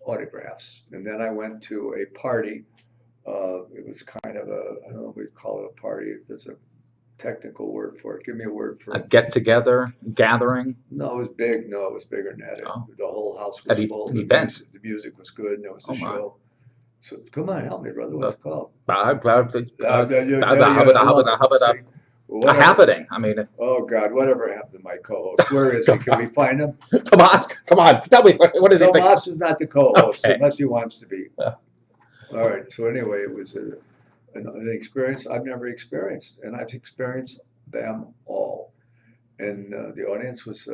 autographs. And then I went to a party. It was kind of a, I don't know if we call it a party. There's a technical word for it. Give me a word for A it. get together, gathering. No, it was big. No, it was bigger than that. Oh, The whole house was full. an event. The music was good, and there was Oh a my. show. So come on, help me, brother. Uh, What's it called? I love it. See, well, a whatever. happening. I mean, Oh God, whatever happened to my co-host? Where is he? Can we find him? Tomas, come on, tell me what is he thinking? Tomas is not the co-host Okay. unless he wants to be. Yeah. All right. So anyway, it was an experience I've never experienced, and I've experienced them all. And the audience was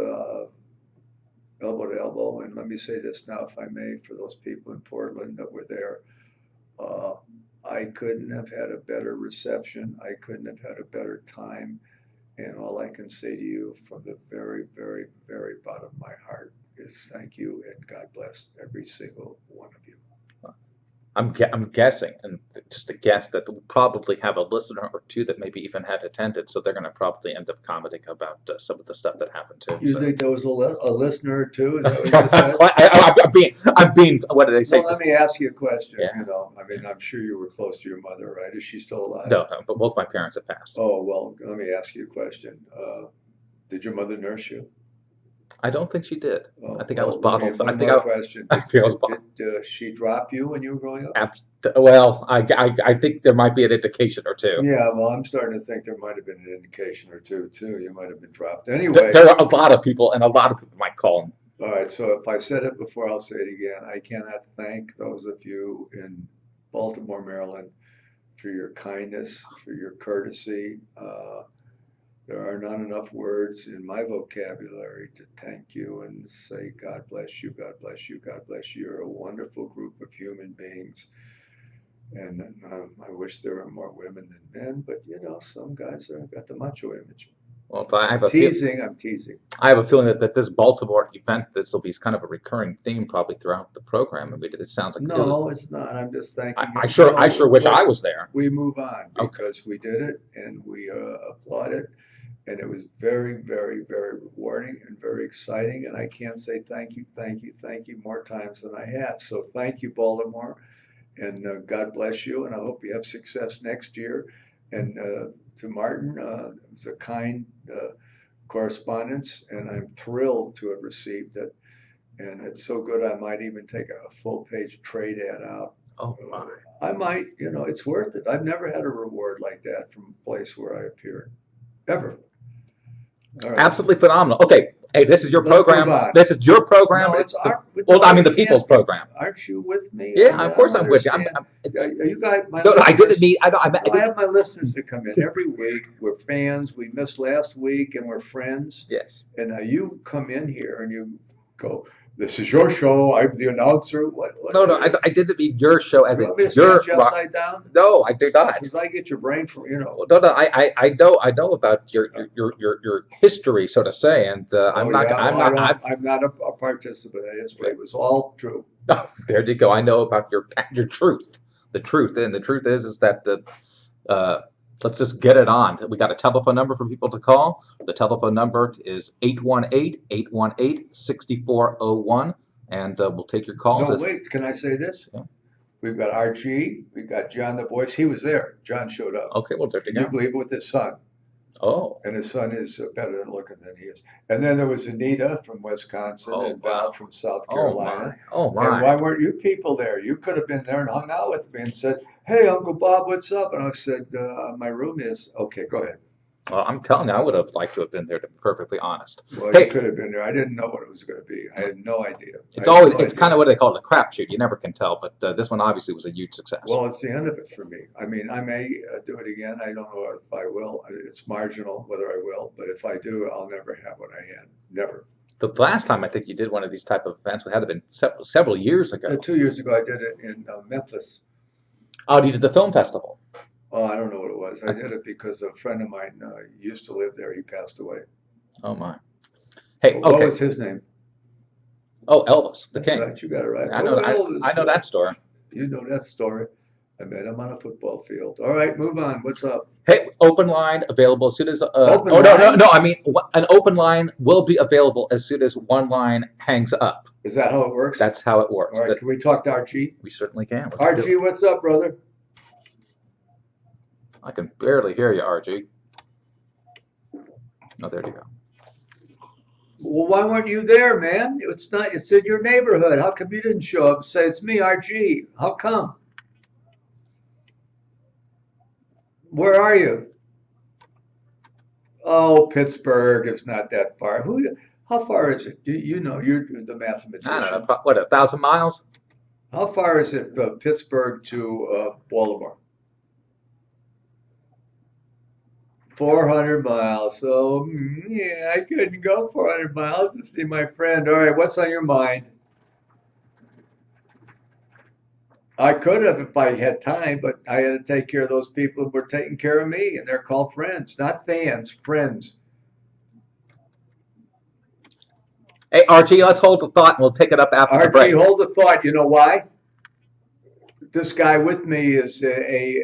elbow to elbow. And let me say this now, if I may, for those people in Portland that were there, uh, I couldn't have had a better reception. I couldn't have had a better time. And all I can say to you from the very, very, very bottom of my heart is thank you and God bless every single one of you. I'm guessing, and just a guess, that we'll probably have a listener or two that maybe even had attended, so they're going to probably end up commenting about some of the stuff that happened too. You So. think there was a listener or two? Is that what you said? I'm being, what did they say? Well, let me ask you a question. Yeah. You know, I mean, I'm sure you were close to your mother, right? Is she still alive? No, but both my parents have passed. Oh, well, let me ask you a question. Did your mother nurse you? I don't think she did. Oh, I think I was well, let me- bottled. one I think more question. I think I was bottled. Did she drop you when you were growing up? Well, I think there might be an indication or two. Yeah, well, I'm starting to think there might have been an indication or two, too. You might have been dropped. Anyway, There are a lot of people, and a lot of people might call. all right, so if I said it before, I'll say it again. I cannot thank those of you in Baltimore, Maryland, for your kindness, for your courtesy. There are not enough words in my vocabulary to thank you and say, God bless you, God bless you, God bless you. You're a wonderful group of human beings. And I wish there were more women than men, but you know, some guys have got the macho image. Well, I have a Teasing, I'm teasing. I have a feeling that this Baltimore event, this will be kind of a recurring theme probably throughout the program. I mean, it sounds like No, it's not. I'm just thanking you. I sure wish I was there. We move on Okay. because we did it and we applaud it. And it was very, very, very rewarding and very exciting. And I can't say thank you, thank you, thank you more times than I have. So thank you, Baltimore. And God bless you. And I hope you have success next year. And to Martin, it was a kind correspondence. And I'm thrilled to have received it. And it's so good, I might even take a full page trade ad out. Oh my. I might, you know, it's worth it. I've never had a reward like that from a place where I appeared. Ever. All right. Absolutely phenomenal. Okay, hey, this is your Let's program. move on. This is your program. No, It's it's the, our, well, I mean, the you people's can't- program. Aren't you with me? Yeah, I of course don't I'm with you. understand. It's- Are you guys, my no, I listeners- didn't mean. I I have my listeners that come in every week. We're fans. We missed last week and we're friends. Yes. And you come in here and you go, this is your show. I'm the announcer. What? No, I didn't mean your show as You in want me to your. stand you upside down? No, I do not. Because I get your brain from, you know. No, I know about your history, so to say, and I'm not. I'm not a participant in history. It was all true. Oh, there you go. I know about your truth. The truth, and the truth is that let's just get it on. We got a telephone number for people to call. The telephone number is 818-818-6401, and we'll take your calls. No, wait. Can I say this? Yeah. We've got Archie. We've got John the voice. He was there. John showed up. Okay, well, there you Can you go. believe it, with his son? Oh, And his son is better looking than he is. And then there was Anita from Wisconsin Oh, and Val wow. from South oh Carolina. my, oh And my. why weren't you people there? You could have been there and hung out with me and said, hey, Uncle Bob, what's up? And I said, my room is, okay, go ahead. Well, I'm telling you, I would have liked to have been there, to be perfectly honest. Well, Hey. you could have been there. I didn't know what it was going to be. I had no idea. It's always, it's kind of what they call it, a crapshoot. You never can tell, but this one obviously was a huge success. Well, it's the end of it for me. I mean, I may do it again. I don't know if I will. It's marginal whether I will, but if I do, I'll never have what I had. Never. The last time I think you did one of these type of events, it had to have been several years ago. 2 years ago, I did it in Memphis. Oh, you did the film festival. Oh, I don't know what it was. I did it because a friend of mine used to live there. He passed away. Oh my. Hey, What okay. was his name? Oh, Elvis, the That's king. right. You got it right. I know. Oh, Elvis. I know that story. You know that story. I met him on a football field. All right, move on. What's up? Hey, open line available as soon as. Open Oh no, no, line? no! I mean, an open line will be available as soon as one line hangs up. Is that how it works? That's how it works. All right, can we talk to Archie? We certainly can. Let's do Archie, it. what's up, brother? I can barely hear you, Archie. Oh, there you go. Well, why weren't you there, man? It's not. It's in your neighborhood. How come you didn't show up and say it's me, Archie? How come? Where are you? Oh, Pittsburgh. It's not that far. How far is it? You know, you're the mathematician. I don't know. What, 1,000 miles? How far is it from Pittsburgh to Baltimore? 400 miles. So, yeah, I couldn't go 400 miles to see my friend. All right, what's on your mind? I could have if I had time, but I had to take care of those people who were taking care of me, and they're called friends, not fans, friends. Hey, Archie, let's hold the thought and we'll take it up after the Archie, break. hold the thought. You know why? This guy with me is a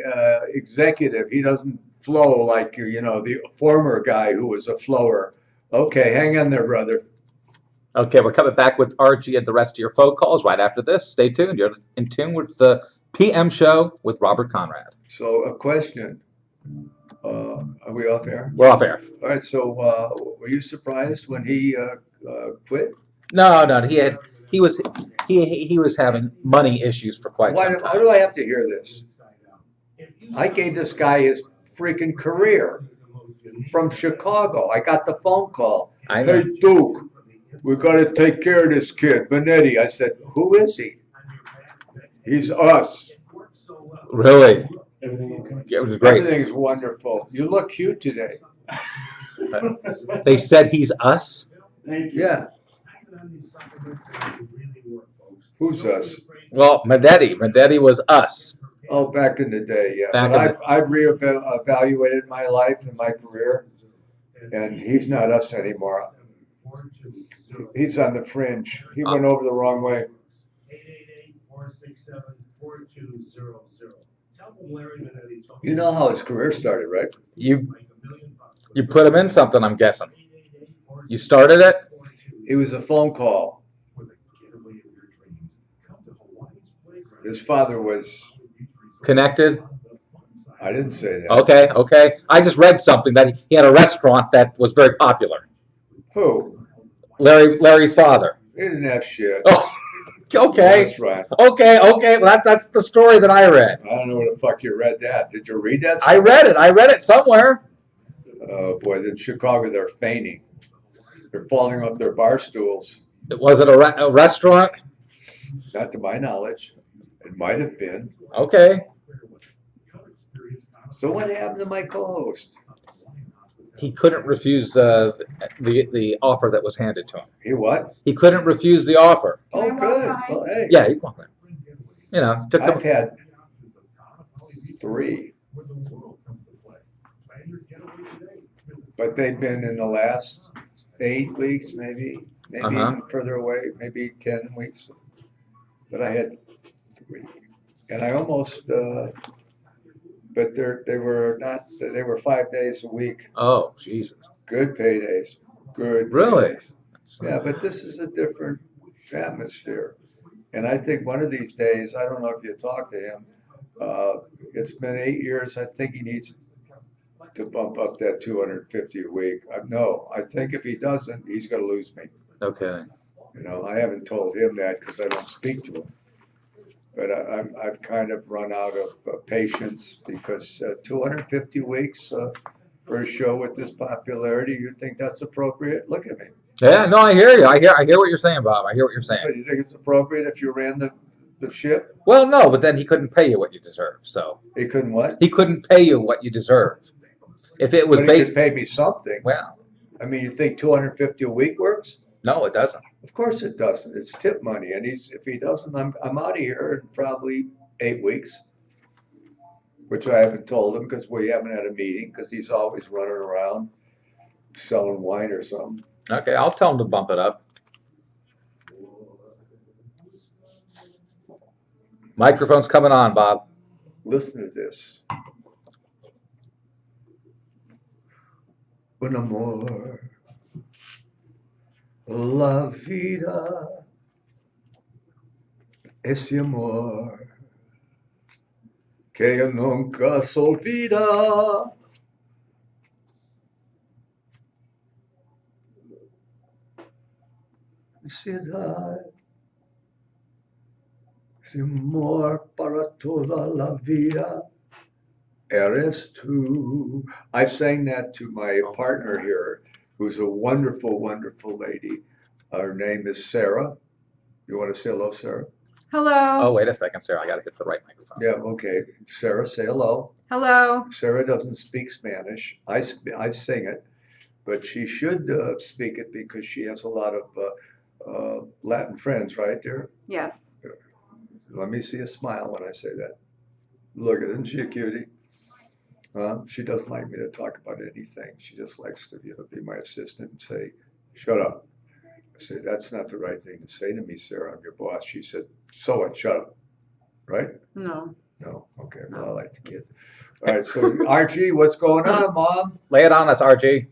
executive. He doesn't flow like the former guy who was a flower. Okay, hang on there, brother. Okay, we're coming back with Archie and the rest of your phone calls right after this. Stay tuned. You're in tune with the PM show with Robert Conrad. So, a question. Are we off air? We're off air. All right. So, were you surprised when he quit? No, he was having money issues for quite Why some do time. I have to hear this? I gave this guy his freaking career from Chicago. I got the phone call. I know. Hey, Duke, we got to take care of this kid, Benetti. I said, who is he? He's us. Really? It was great. Everything's wonderful. You look cute today. They said he's us? Yeah. Who's us? Well, Medetti was us. Oh, back in the day, yeah. Back But in I've reevaluated my life and my career, and he's not us anymore. He's on the fringe. He went over the wrong way. You know how his career started, right? You put him in something, I'm guessing. You started it? It was a phone call. His father was. Connected? I didn't say that. Okay. I just read something that he had a restaurant that was very popular. Who? Larry's father. He didn't have shit. Oh, okay. That's right. Okay. Well, that's the story that I read. I don't know where the fuck you read that. Did you read that? I read it somewhere. Oh boy, in Chicago they're fainting. They're falling off their bar stools. Was it a restaurant? Not to my knowledge. It might have been. Okay. So what happened to my co-host? He couldn't refuse the offer that was handed to him. He what? He couldn't refuse the offer. Oh, good. Well, hey. Yeah, he walked in. Took I've the. had 3, but they've been in the last 8 weeks, maybe even further away, maybe 10 weeks. But I had 3, and I almost. But they were 5 days a week. Oh, Jesus. Good paydays. Good. Really? Paydays. Yeah, but this is a different atmosphere. And I think one of these days, I don't know if you talked to him, it's been 8 years. I think he needs to bump up that 250 a week. No, I think if he doesn't, he's going to lose me. Okay. I haven't told him that because I don't speak to him. But I've kind of run out of patience because 250 weeks for a show with this popularity, you think that's appropriate? Look at me. Yeah, no, I hear you. I hear what you're saying, Bob. I hear what you're saying. But you think it's appropriate if you ran the ship? Well, no, but then he couldn't pay you what you deserve. So He couldn't what? he couldn't pay you what you deserve. If it was But he based, could pay me something. well, I mean, you think 250 a week works? no, it doesn't. Of course it doesn't. It's tip money, and if he doesn't, I'm out of here in probably 8 weeks, which I haven't told him because we haven't had a meeting because he's always running around selling wine or something. Okay, I'll tell him to bump it up. Microphone's coming on, Bob. Listen to this. Un amor, la vida, ese amor que nunca se olvida. Ciudad, ese amor para toda la vida. Eres tú. I sang that to my partner here, who's a wonderful, wonderful lady. Her name is Sarah. You want to say hello, Sarah? Oh, Hello. wait a second, Sarah. I got to get the right microphone. Yeah, okay. Sarah, say hello. Hello. Sarah doesn't speak Spanish. I sing it, but she should speak it because she has a lot of Latin friends, right there. Yes. Let me see a smile when I say that. Look, isn't she a cutie? She doesn't like me to talk about anything. She just likes to, be my assistant and say, "Shut up." I say, "That's not the right thing to say to me, Sarah. I'm your boss." She said, "So what? Shut up." Right? No. No. Okay. Well, I like the kid. All right. So Archie, what's going on, Mom? Lay it on us, RG.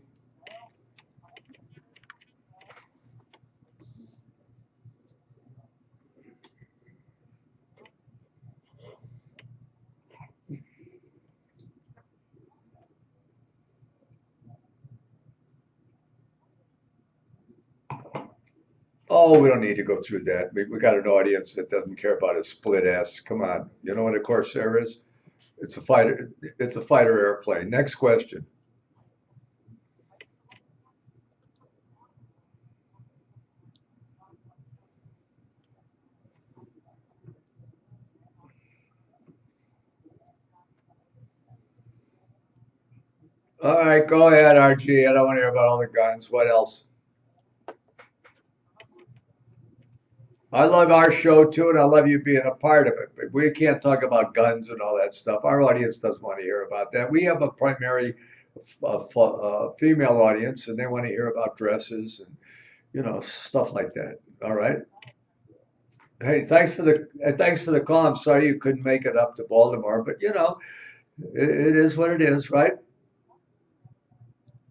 Oh, we don't need to go through that. We got an audience that doesn't care about a split S. Come on. You know what a Corsair is? It's a fighter. It's a fighter airplane. Next question. All right, go ahead, Archie. I don't want to hear about all the guns. What else? I love our show too, and I love you being a part of it. But we can't talk about guns and all that stuff. Our audience doesn't want to hear about that. We have a primary female audience, and they want to hear about dresses and stuff like that. All right. Hey, thanks for the call. I'm sorry you couldn't make it up to Baltimore, but it is what it is, right?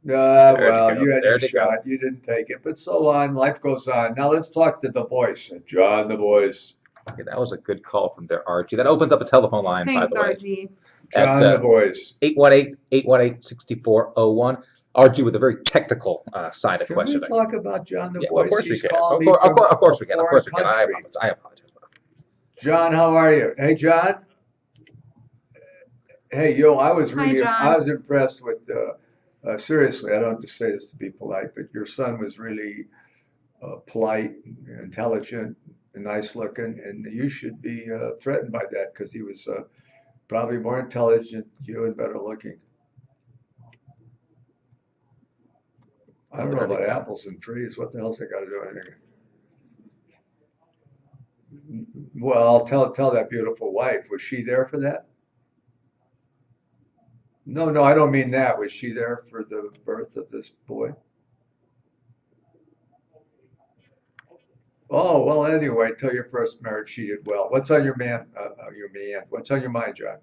Well, go. you had There your they go. shot. You didn't take it, but so on. Life goes on. Now let's talk to the voice, John, the voice. Okay, that was a good call from there, RG. That opens up a telephone line, by Thanks, the way, RG. John, at the voice. 818-818-6401. RG with a very technical side of Can we questioning. talk about John, the Yeah, voice? of course we He's can. calling Of me course, from of course a we can. Of foreign course we can. I country. apologize. I apologize. John, how are you? Hey, John. Hey, I was Hi, really, I John. was impressed with. Seriously, I don't just say this to be polite, but your son was really polite, intelligent, and nice looking, and you should be threatened by that because he was probably more intelligent than you and better looking. I don't know about apples and trees. What the hell's that got to do with anything? Well, tell that beautiful wife. Was she there for that? No, no, I don't mean that. Was she there for the birth of this boy? Oh, well, anyway, till your first marriage, she did well. What's on your man? What's on your mind, John?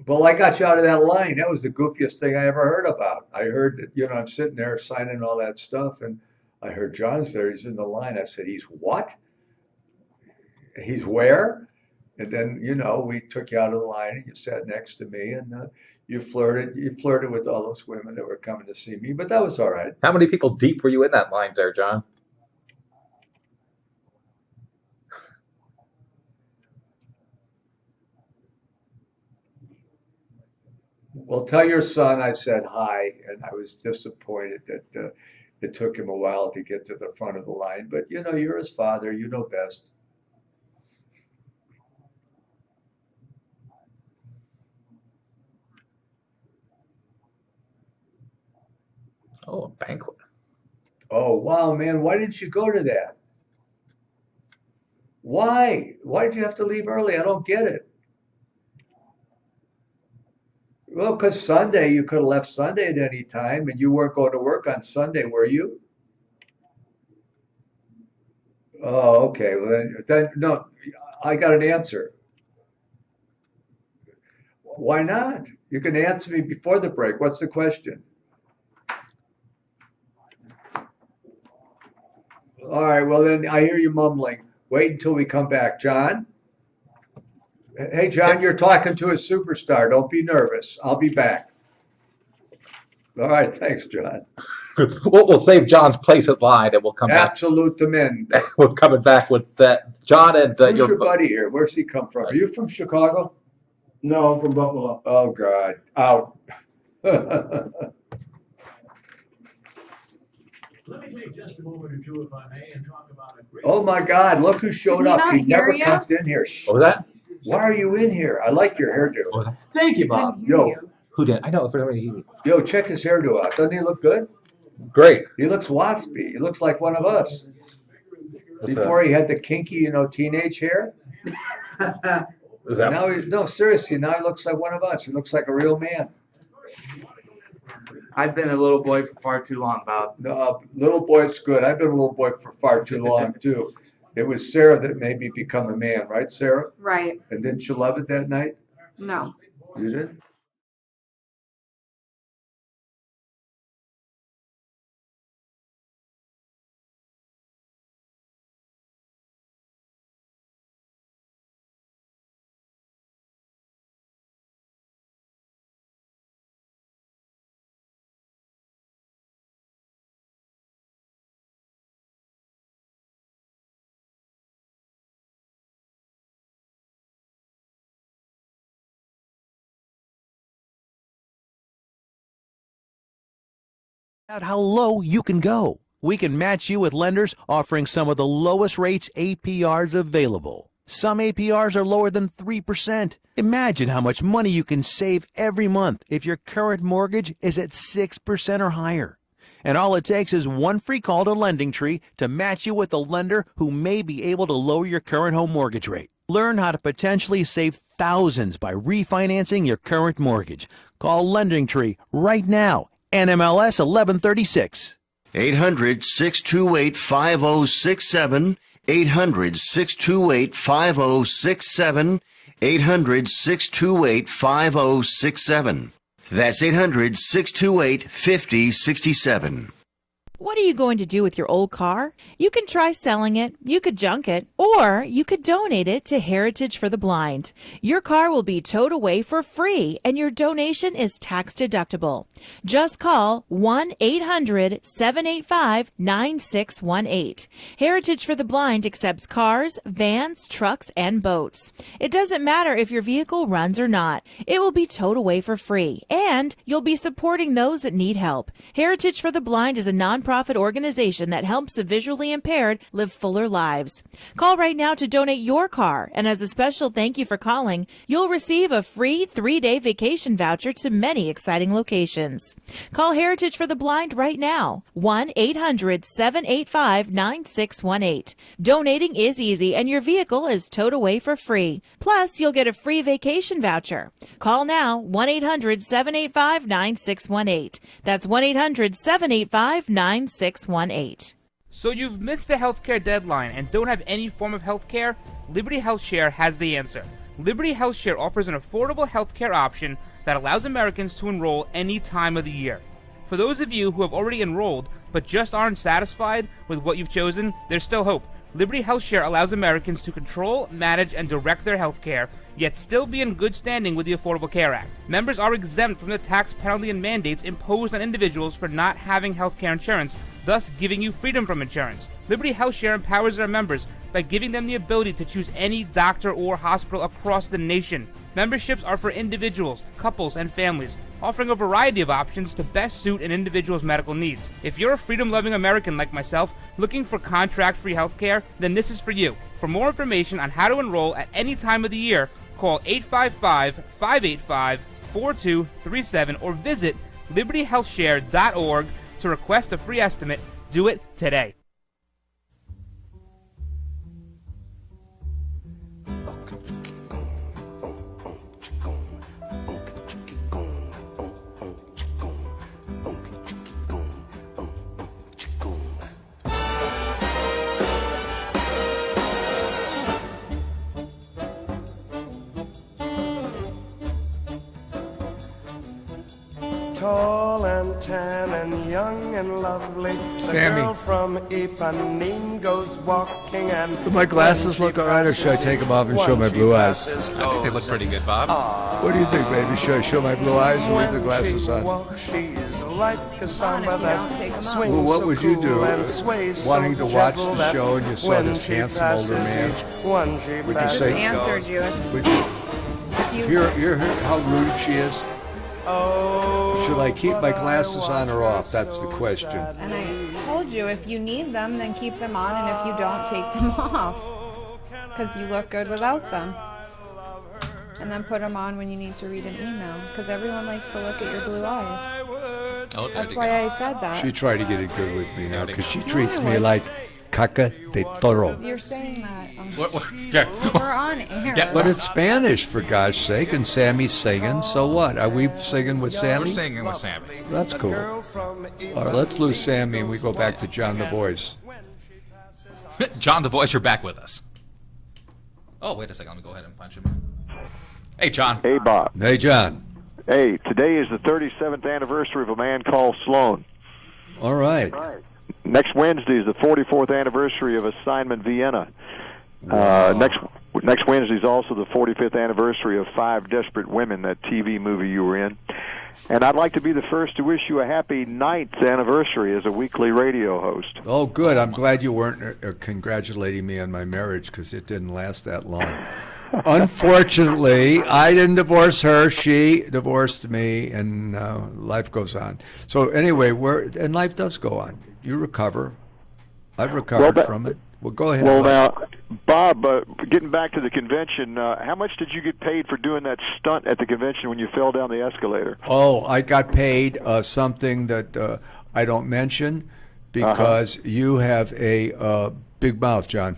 Well, I got you out of that line. That was the goofiest thing I ever heard about. I heard that, I'm sitting there signing all that stuff, and I heard John's there. He's in the line. I said, he's what? He's where? And then, we took you out of the line and you sat next to me and you flirted with all those women that were coming to see me, but that was all right. How many people deep were you in that line there, John? Well, tell your son I said hi, and I was disappointed that it took him a while to get to the front of the line, but you're his father, you know best. Oh, a banquet. Oh, wow, man, why didn't you go to that? Why? Why did you have to leave early? I don't get it. Well, because Sunday, you could have left Sunday at any time, and you weren't going to work on Sunday, were you? Oh, okay. Well, then no, I got an answer. Why not? You can answer me before the break. What's the question? All right. Well, then I hear you mumbling. Wait until we come back, John. Hey, John, you're talking to a superstar. Don't be nervous. I'll be back. All right. Thanks, John. We'll save John's place in line, and we'll come back. Absolute men. We're coming back with that, John, and Who's your buddy here? Where's he come from? Are you from Chicago? No, I'm from Buffalo. Oh, God. Out. Let me take just a moment or two, if I may, and talk about a great. Oh, my God. Look who showed Can he up. not He never hear you? comes in here. Shh. What was that? Why are you in here? I like your What hairdo. was that? Thank you, Couldn't Bob. hear Yo. you. Who did? I know. For somebody, Yo, check his hairdo out. Doesn't he look good? great. He looks waspy. He looks like one of us. What's Before he had the kinky, teenage hair. Is that? Now no, seriously, now he looks like one of us. He looks like a real man. I've been a little boy for far too long, Bob. Little boy's good. I've been a little boy for far too long, too. It was Sarah that made me become a man, right, Sarah? Right. And didn't you love it that night? No. You did? Out how low you can go. We can match you with lenders offering some of the lowest rates APRs available. Some APRs are lower than 3%. Imagine how much money you can save every month if your current mortgage is at 6% or higher. And all it takes is one free call to LendingTree to match you with a lender who may be able to lower your current home mortgage rate. Learn how to potentially save thousands by refinancing your current mortgage. Call LendingTree right now. NMLS 1136. 800-628-5067. 800-628-5067. 800-628-5067. That's 800-628-5067. What are you going to do with your old car? You can try selling it, you could junk it, or you could donate it to Heritage for the Blind. Your car will be towed away for free, and your donation is tax deductible. Just call 1-800-785-9618. Heritage for the Blind accepts cars, vans, trucks, and boats. It doesn't matter if your vehicle runs or not. It will be towed away for free, and you'll be supporting those that need help. Heritage for the Blind is a nonprofit organization that helps the visually impaired live fuller lives. Call right now to donate your car, and as a special thank you for calling, you'll receive a free 3-day vacation voucher to many exciting locations. Call Heritage for the Blind right now, 1-800-785-9618. Donating is easy, and your vehicle is towed away for free. Plus, you'll get a free vacation voucher. Call now, 1-800-785-9618. That's 1-800-785-9618. So you've missed the healthcare deadline and don't have any form of healthcare? Liberty HealthShare has the answer. Liberty HealthShare offers an affordable healthcare option that allows Americans to enroll any time of the year. For those of you who have already enrolled but just aren't satisfied with what you've chosen, there's still hope. Liberty HealthShare allows Americans to control, manage, and direct their health care, yet still be in good standing with the Affordable Care Act. Members are exempt from the tax penalty and mandates imposed on individuals for not having health care insurance, thus giving you freedom from insurance. Liberty HealthShare empowers their members by giving them the ability to choose any doctor or hospital across the nation. Memberships are for individuals, couples, and families, offering a variety of options to best suit an individual's medical needs. If you're a freedom-loving American like myself, looking for contract-free healthcare, then this is for you. For more information on how to enroll at any time of the year, call 855-585-4237 or visit libertyhealthshare.org to request a free estimate. Do it today. tan and young and lovely. The Sammy. girl from Ipanema goes walking and... Do my glasses look all right, or should I take them off and show my blue eyes? I think they look pretty good, Bob. What do you think, baby? Should I show my blue eyes or leave the glasses on? She's like a samba that swings Well, what so would you cool do, and sways so wanting to watch gentle the that show and you saw when this she handsome older man? passes each one she Would you passes say- answered you. Would you hear how rude she is? Oh, Should I keep my glasses on or off? That's the question. And I told you, if you need them, then keep them on, and if you don't, take them off. Because you look good without them. And then put them on when you need to read an email. Because everyone likes to look at your blue eyes. Oh, there That's you why go. I said that. She tried to get it good with me now because she treats No, me like caca de toro. You're saying that. Yeah. We're on air. Yeah, But it's Spanish, for God's sake, and Sammy's singing, so what? Are we singing with We're Sammy? singing with Sammy. That's cool. All right, let's lose Sammy and we go back to John the Voice. John the Voice, you're back with us. Oh, wait a second. Let me go ahead and punch him. Hey, John. Hey, Bob. Hey, John. Hey, today is the 37th anniversary of a man called Sloan. All right. Next Wednesday is the 44th anniversary of Assignment Vienna. Next Wednesday is also the 45th anniversary of Five Desperate Women, that TV movie you were in. And I'd like to be the first to wish you a happy 9th anniversary as a weekly radio host. Oh, good. I'm glad you weren't congratulating me on my marriage because it didn't last that long. Unfortunately, I didn't divorce her. She divorced me, and life goes on. So anyway, and life does go on. You recover. I've recovered from it. Well, go ahead. Well, now, Bob, getting back to the convention, how much did you get paid for doing that stunt at the convention when you fell down the escalator? Oh, I got paid something that I don't mention because you have a big mouth, John.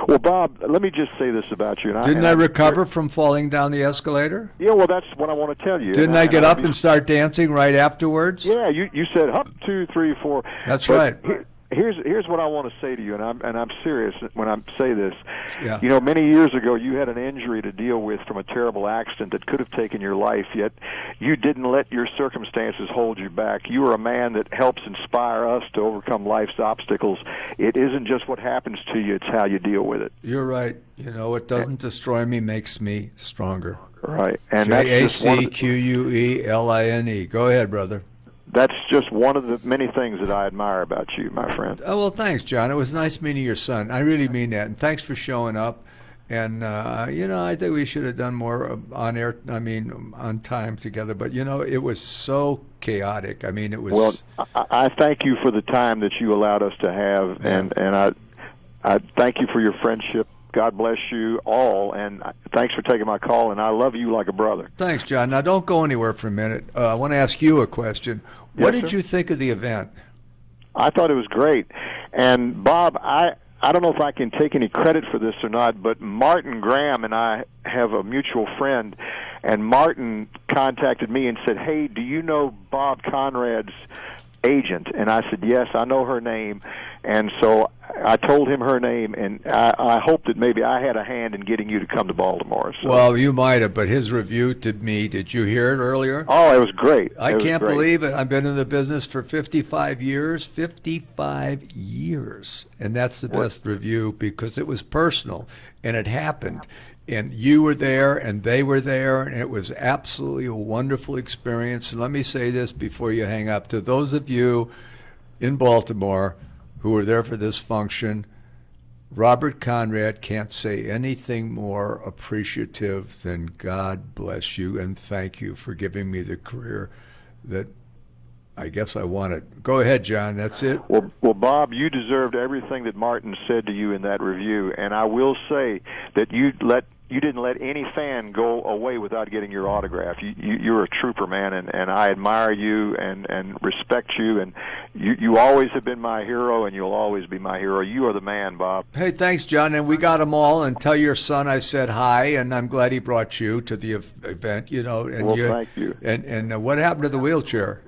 Well, Bob, let me just say this about you. Didn't I recover from falling down the escalator? Yeah, well, that's what I want to tell you. Didn't I get up and start dancing right afterwards? Yeah, you said up 2, 3, 4. That's But right. Here's what I want to say to you, and I'm serious when I say this. Yeah. You know, many years ago, you had an injury to deal with from a terrible accident that could have taken your life, yet you didn't let your circumstances hold you back. You are a man that helps inspire us to overcome life's obstacles. It isn't just what happens to you, it's how you deal with it. You're right. You know, what doesn't destroy me makes me stronger. Right. And that's just one of the, Jaqueline. Go ahead, brother. that's just one of the many things that I admire about you, my friend. Oh, well, thanks, John. It was nice meeting your son. I really mean that. And thanks for showing up. And, I think we should have done more on time together. But, it was so chaotic. I mean, it was... Well, I thank you for the time that you allowed us to have. Yeah. And I thank you for your friendship. God bless you all, and thanks for taking my call, and I love you like a brother. Thanks, John. Now, don't go anywhere for a minute. I want to ask you a question. What Yes, did sir? you think of the event? I thought it was great. And, Bob, I don't know if I can take any credit for this or not, but Martin Graham and I have a mutual friend, and Martin contacted me and said, hey, do you know Bob Conrad's agent? And I said, yes, I know her name. And so I told him her name, and I hope that maybe I had a hand in getting you to come to Baltimore. So. Well, you might have, but his review to me, did you hear it earlier? Oh, it was great. I can't believe it. I've been in the business for 55 years. 55 years. And that's the best review because it was personal, and it happened. And you were there, and they were there, and it was absolutely a wonderful experience. And let me say this before you hang up. To those of you in Baltimore who were there for this function, Robert Conrad can't say anything more appreciative than God bless you and thank you for giving me the career that I guess I wanted. Go ahead, John. That's it. Well, Bob, you deserved everything that Martin said to you in that review, and I will say that you didn't let any fan go away without getting your autograph. You're a trooper, man, and I admire you and respect you, and you always have been my hero, and you'll always be my hero. You are the man, Bob. Hey, thanks, John. And we got them all. And tell your son I said hi, and I'm glad he brought you to the event. And Well, thank you. And what happened to the wheelchair?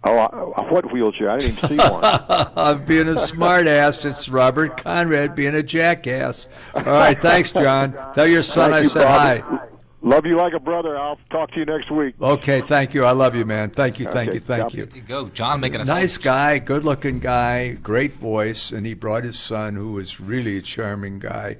Oh, what wheelchair? I didn't even see one. I'm being a smart ass. It's Robert Conrad being a jackass. All right, thanks, John. Tell your son Thank I you, said Bob. hi. Love you like a brother. I'll talk to you next week. Okay, thank you. I love you, man. Thank you, thank you, thank you. There you go, John, making us Nice guy, good-looking guy, great voice, and he brought his son, who was really a charming guy.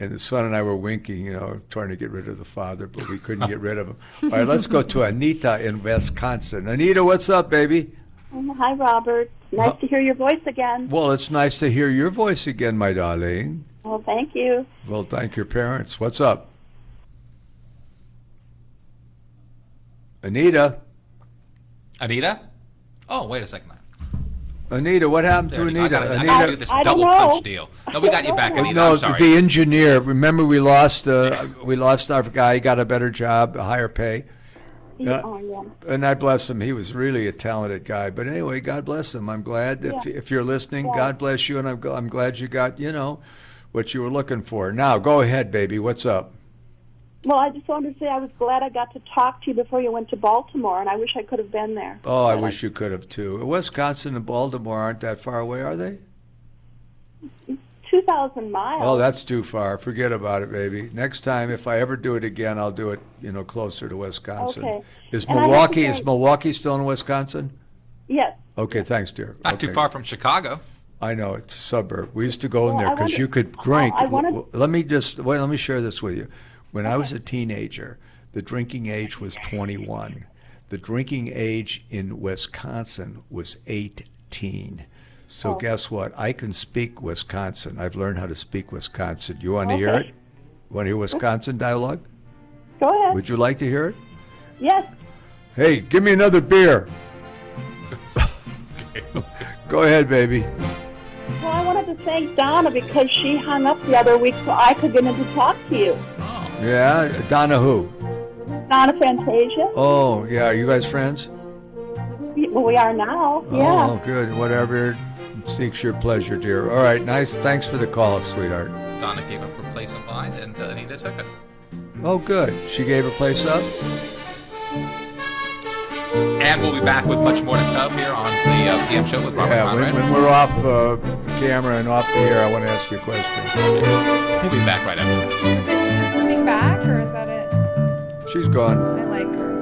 And the son and I were winking, trying to get rid of the father, but we couldn't get rid of him. All right, let's go to Anita in Wisconsin. Anita, what's up, baby? Hi, Robert. Nice to hear your voice again. Well, it's nice to hear your voice again, my darling. Well, thank you. Well, thank your parents. What's up? Anita? Anita? Oh, wait a second. Anita, what happened to Anita? I gotta do this double punch deal. No, we got you back, Anita. No, I'm sorry. the engineer. Remember, we lost our guy. He got a better job, a higher pay. And I bless him. He was really a talented guy. But anyway, God bless him. I'm glad if you're listening. God bless you, and I'm glad you got what you were looking for. Now, go ahead, baby. What's up? Well, I just wanted to say I was glad I got to talk to you before you went to Baltimore, and I wish I could have been there. Oh, I wish you could have, too. Wisconsin and Baltimore aren't that far away, are they? 2,000 miles. Oh, that's too far. Forget about it, baby. Next time, if I ever do it again, I'll do it, closer to Wisconsin. Okay. Is Milwaukee still in Wisconsin? Yes. Okay, thanks, dear. Not too far from Chicago. I know, it's a suburb. We used to go in there because you could drink. Let me share this with you. When I was a teenager, the drinking age was 21. The drinking age in Wisconsin was 18. So guess what? I can speak Wisconsin. I've learned how to speak Wisconsin. You want to hear it? Want to hear Wisconsin dialogue? Go ahead. Would you like to hear it? Yes. Hey, give me another beer. Go ahead, baby. Well, I wanted to thank Donna because she hung up the other week so I could get in to talk to you. Yeah, Donna who? Donna Fantasia. Oh, yeah. Are you guys friends? Well, we are now. Yeah. Oh, good. Whatever seeks your pleasure, dear. All right, nice. Thanks for the call, sweetheart. Donna gave up her place in line, and Anita took it. Oh, good. She gave her place up? And we'll be back with much more to come here on the PM show with Robert Conrad. When we're off camera and off the air, I want to ask you a question. We'll be back right after this. Is it coming back, or is that it? She's gone. I like her.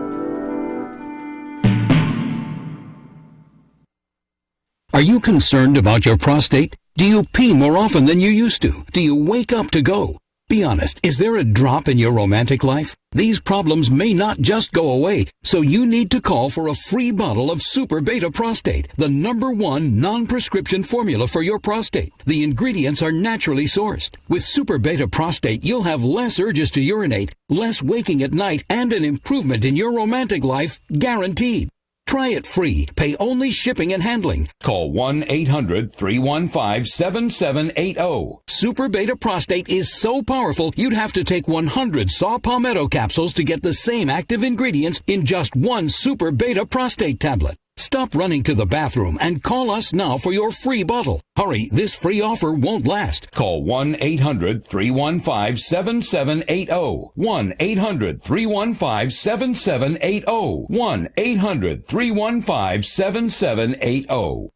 Are you concerned about your prostate? Do you pee more often than you used to? Do you wake up to go? Be honest, is there a drop in your romantic life? These problems may not just go away, so you need to call for a free bottle of Super Beta Prostate, the #1 non-prescription formula for your prostate. The ingredients are naturally sourced. With Super Beta Prostate, you'll have less urges to urinate, less waking at night, and an improvement in your romantic life, guaranteed. Try it free. Pay only shipping and handling. Call 1-800-315-7780. Super Beta Prostate is so powerful, you'd have to take 100 saw palmetto capsules to get the same active ingredients in just one Super Beta Prostate tablet. Stop running to the bathroom and call us now for your free bottle. Hurry, this free offer won't last. Call 1-800-315-7780. 1-800-315-7780. 1-800-315-7780.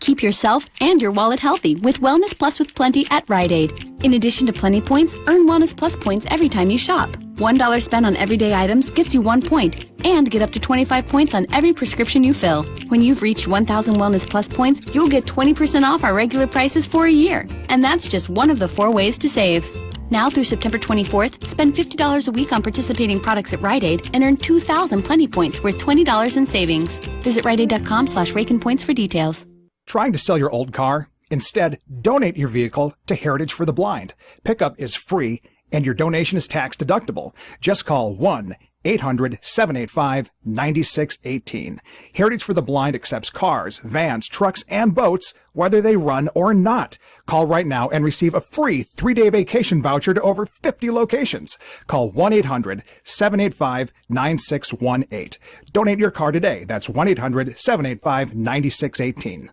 Keep yourself and your wallet healthy with Wellness Plus with Plenty at Rite Aid. In addition to Plenty points, earn Wellness Plus points every time you shop. $1 spent on everyday items gets you 1 point, and get up to 25 points on every prescription you fill. When you've reached 1,000 Wellness Plus points, you'll get 20% off our regular prices for a year. And that's just one of the 4 ways to save. Now through September 24th, spend $50 a week on participating products at Rite Aid and earn 2,000 Plenty points worth $20 in savings. Visit riteaid.com/RakenPoints for details. Trying to sell your old car? Instead, donate your vehicle to Heritage for the Blind. Pickup is free and your donation is tax deductible. Just call 1-800-785-9618. Heritage for the Blind accepts cars, vans, trucks, and boats, whether they run or not. Call right now and receive a free 3-day vacation voucher to over 50 locations. Call 1-800-785-9618. Donate your car today. That's 1-800-785-9618.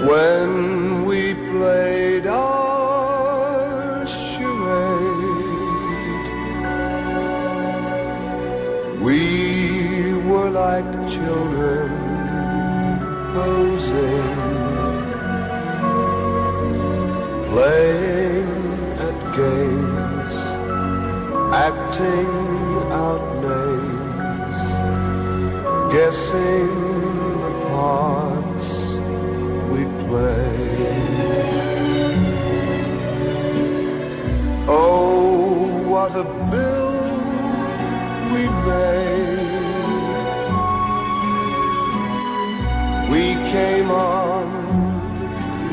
When we played our charade, we were like children posing, playing at games, acting out names, guessing the parts we play. Oh, what a bill we made. We came on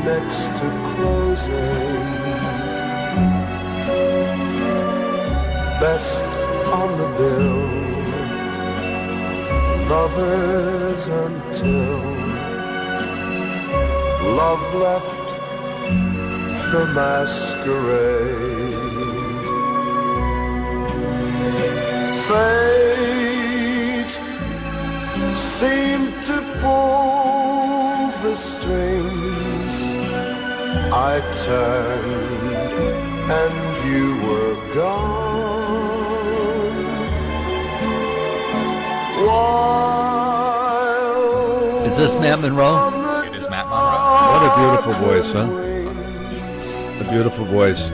next to closing, best on the bill, lovers until love left the masquerade. Fate seemed to pull the strings. I turned and you were gone. While Is this Matt Monroe? It is Matt Monroe. What a beautiful voice, huh? A beautiful voice.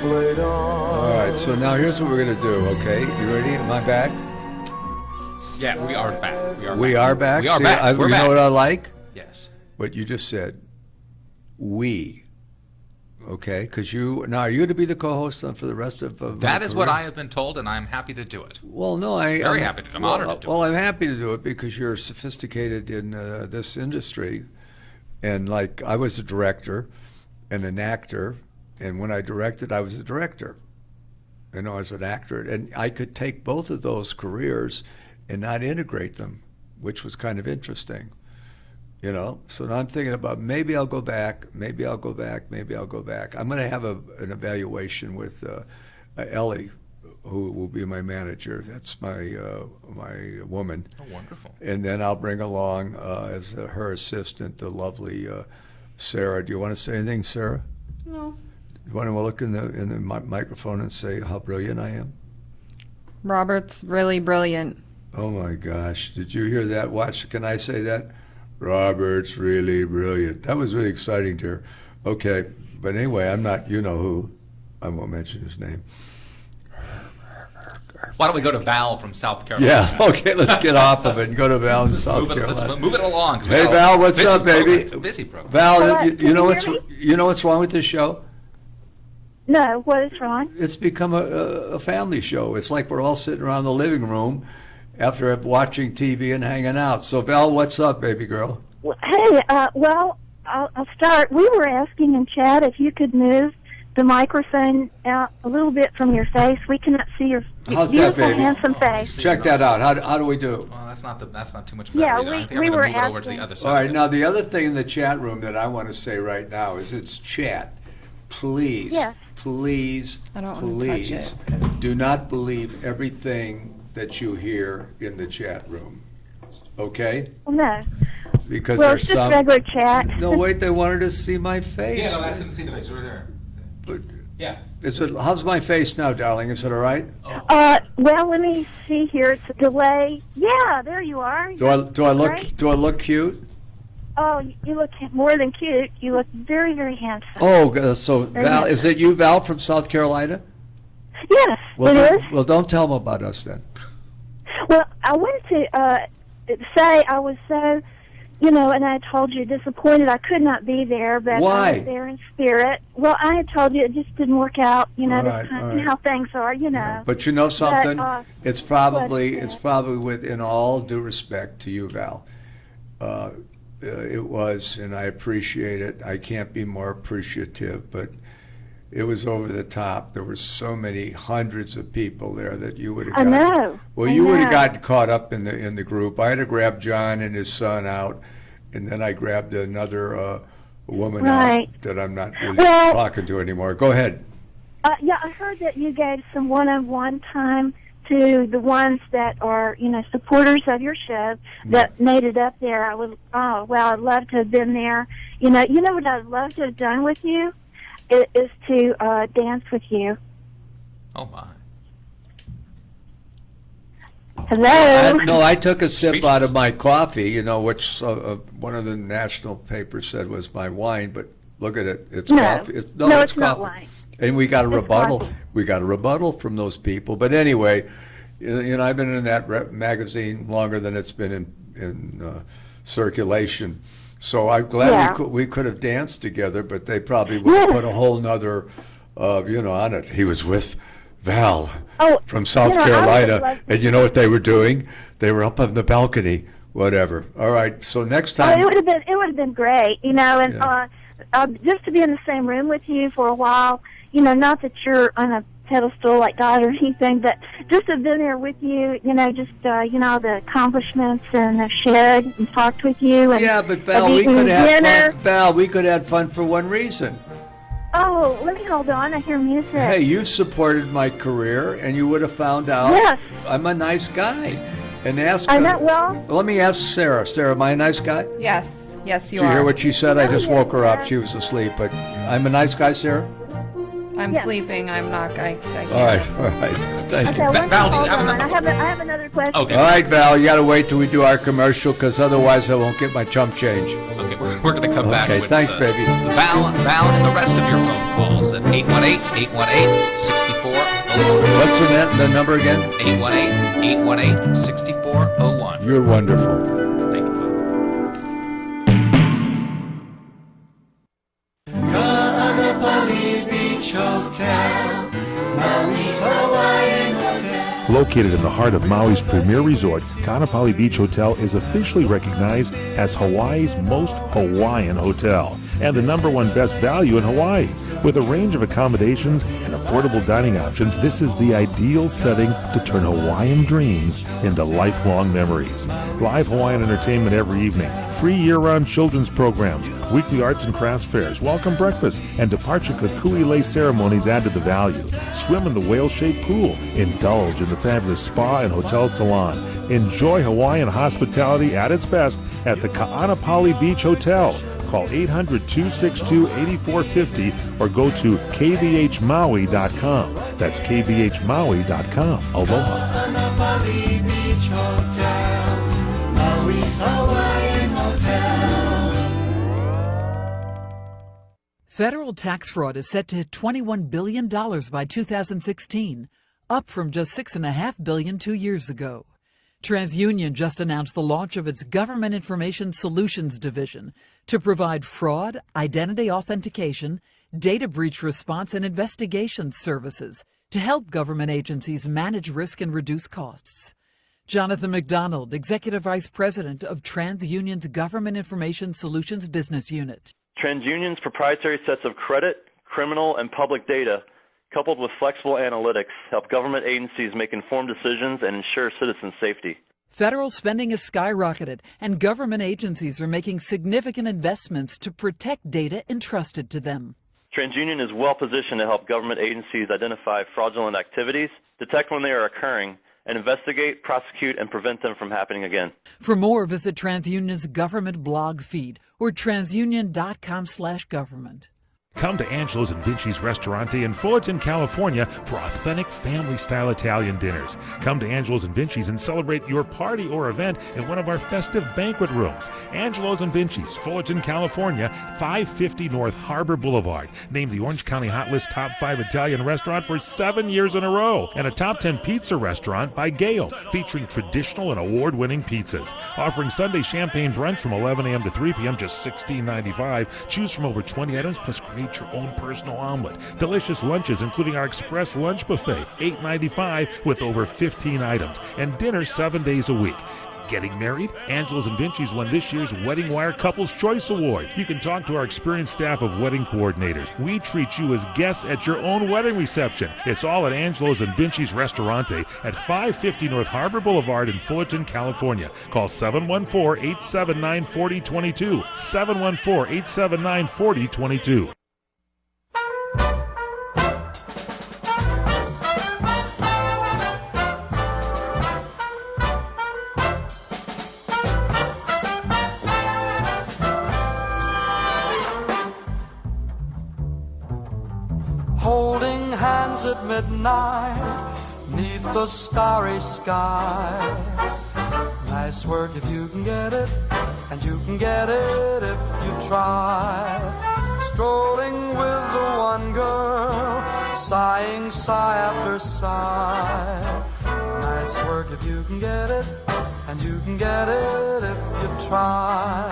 All right, so now here's what we're going to do, okay? You ready? Am I back? Yeah, we are back. We are back? We are See, back. You We're back. know what I like? Yes. What you just said. We. Okay? Because you... Now, are you going to be the co-host for the rest of my That is what career? I have been told, and I'm happy to do it. Well, no, Very happy to do it. I'm honored to do it. Well, I'm happy to do it because you're sophisticated in this industry. And, like, I was a director and an actor, and when I directed, I was a director. You know, as an actor. And I could take both of those careers and not integrate them, which was kind of interesting. You know, so now I'm thinking about maybe I'll go back, maybe I'll go back, maybe I'll go back. I'm going to have an evaluation with Ellie, who will be my manager. That's my my woman. Oh, wonderful. And then I'll bring along as her assistant the lovely Sarah. Do you want to say anything, Sarah? No. You want to look in the microphone and say how brilliant I am? Robert's really brilliant. Oh my gosh! Did you hear that? Watch. Can I say that? Robert's really brilliant. That was really exciting to her. Okay, but anyway, I'm not. You know who? I won't mention his name. Why don't we go to Val from South Carolina? Yeah. Okay. Let's get off of it and go to Val in South Carolina. Let's move it along. Hey Val, what's up, baby? Busy program. Val, Hello, you know can you you know what's wrong with this show? No, what is wrong? It's become a family show. It's like we're all sitting around the living room after watching TV and hanging out. So, Val, what's up, baby girl? Hey, well, I'll start. We were asking in chat if you could move the microphone out a little bit from your face. We cannot see your How's that, beautiful, baby? handsome face. Check that out. How do we do? Well, that's not too much better. Yeah, either. I think we I'm were going to move it over to the asking. other side. All right, now the other thing in the chat room that I want to say right now is it's chat. Please, Yes. please, I don't wanna touch please it, do not believe everything that you hear in the chat room. Okay? Well, no. Because Well, there's it's just some. regular chat. No, wait, they wanted to see my face. Yeah, no, ask him to see the face. Right there. But Yeah. how's my face now, darling? Is it all right? Well, let me see here. It's a delay. Yeah, there you are. Do I look Great. cute? Oh, you look more than cute. You look very, very handsome. Oh, so Very Val, handsome. is it you, Val, from South Carolina? Yes, Well, it is. Well, don't tell them about us then. Well, I wanted to say I was so, and I told you disappointed I could not be there, but Why? I was there in spirit. Well, I had told you it just didn't work out. All This right, kind, all right. how things are. But you know something? It's probably but, it's probably within all due respect to you, Val. It was, and I appreciate it. I can't be more appreciative, but it was over the top. There were so many hundreds of people there that you would have. I know. Well, you would have gotten caught up in the group. I had to grab John and his son out, and then I grabbed another woman Right. out that I'm not really Well- talking to anymore. Go ahead. Yeah, I heard that you gave some one-on-one time to the ones that are, supporters of your show that made it up there. I'd love to have been there. You know what I'd love to have done with you is to dance with you. Oh my. Hello. No, I took a sip out of my coffee, you know, which one of the national papers said was my wine, but look at it. It's coffee. It's not coffee. wine. And we got a rebuttal. Coffee. We got a rebuttal from those people. But anyway, you know, I've been in that magazine longer than it's been in circulation. So I'm glad we could have danced together, but they probably would have put a whole nother, you know, on it. He was with Val from South Carolina, and you know what they were doing? They were up on the balcony, whatever. All right, so next time. It would have been great, you know, and just to be in the same room with you for a while. You know, not that you're on a pedestal like God or anything, but just to have been there with you, you know, just, you know, the accomplishments and have shared and talked with you. And yeah, but Val, we could have fun. Val, we could have fun for one reason. Oh, let me hold on. I hear music. Hey, you supported my career, and you would have found out I'm a nice guy. And ask I know, well, let me ask Sarah. Sarah, am I a nice guy? Yes. Yes, you Did are. you hear what she said? I just woke her up. She was asleep. But I'm a nice guy, Sarah? I'm sleeping. I'm not. I can't. All right. Thank you. Val, I have another question. Okay. All right, Val, you got to wait till we do our commercial because otherwise I won't get my chump change. Okay, we're going to come back with thanks, baby. Val and the rest of your phone calls at 818-818-6401. What's the number again? 818-818-6401. You're wonderful. Thank you, Located in the heart of Maui's premier resort, Kaanapali Beach Hotel is officially recognized as Hawaii's most Hawaiian hotel and the #1 best value in Hawaii. With a range of accommodations and affordable dining options, this is the ideal setting to turn Hawaiian dreams into lifelong memories. Live Hawaiian entertainment every evening, free year-round children's programs, weekly arts and crafts fairs, welcome breakfast, and departure kukui lei ceremonies add to the value. Swim in the whale-shaped pool, indulge in the fabulous spa and hotel salon. Enjoy Hawaiian hospitality at its best at the Kaanapali Beach Hotel. Call 800-262-8450 or go to kbhmaui.com. That's kbhmaui.com. Aloha. Kaanapali Beach Hotel, Maui's Hawaiian Hotel. Federal tax fraud is set to hit $21 billion by 2016, up from just $6.5 billion 2 years ago. TransUnion just announced the launch of its Government Information Solutions Division to provide fraud, identity authentication, data breach response, and investigation services to help government agencies manage risk and reduce costs. Jonathan McDonald, Executive Vice President of TransUnion's Government Information Solutions Business Unit. TransUnion's proprietary sets of credit, criminal, and public data, coupled with flexible analytics, help government agencies make informed decisions and ensure citizen safety. Federal spending has skyrocketed, and government agencies are making significant investments to protect data entrusted to them. TransUnion is well positioned to help government agencies identify fraudulent activities, detect when they are occurring, and investigate, prosecute, and prevent them from happening again. For more, visit TransUnion's government blog feed or transunion.com/government. Come to Angelo's and Vinci's Restaurante in Fullerton, California for authentic family-style Italian dinners. Come to Angelo's and Vinci's and celebrate your party or event in one of our festive banquet rooms. Angelo's and Vinci's, Fullerton, California, 550 North Harbor Boulevard. Named the Orange County Hot List Top 5 Italian restaurant for 7 years in a row. And a Top 10 pizza restaurant by Gale, featuring traditional and award-winning pizzas. Offering Sunday champagne brunch from 11 a.m. to 3 p.m., just $16.95. Choose from over 20 items, plus create your own personal omelet. Delicious lunches, including our express lunch buffet, $8.95 with over 15 items. And dinner 7 days a week. Getting married? Angelo's and Vinci's won this year's Wedding Wire Couples Choice Award. You can talk to our experienced staff of wedding coordinators. We treat you as guests at your own wedding reception. It's all at Angelo's and Vinci's Restaurante at 550 North Harbor Boulevard in Fullerton, California. Call 714-879-4022. 714-879-4022. Holding hands at midnight, 'neath the starry sky. Nice work if you can get it, and you can get it if you try. Strolling with the one girl, sighing sigh after sigh. Nice work if you can get it, and you can get it if you try.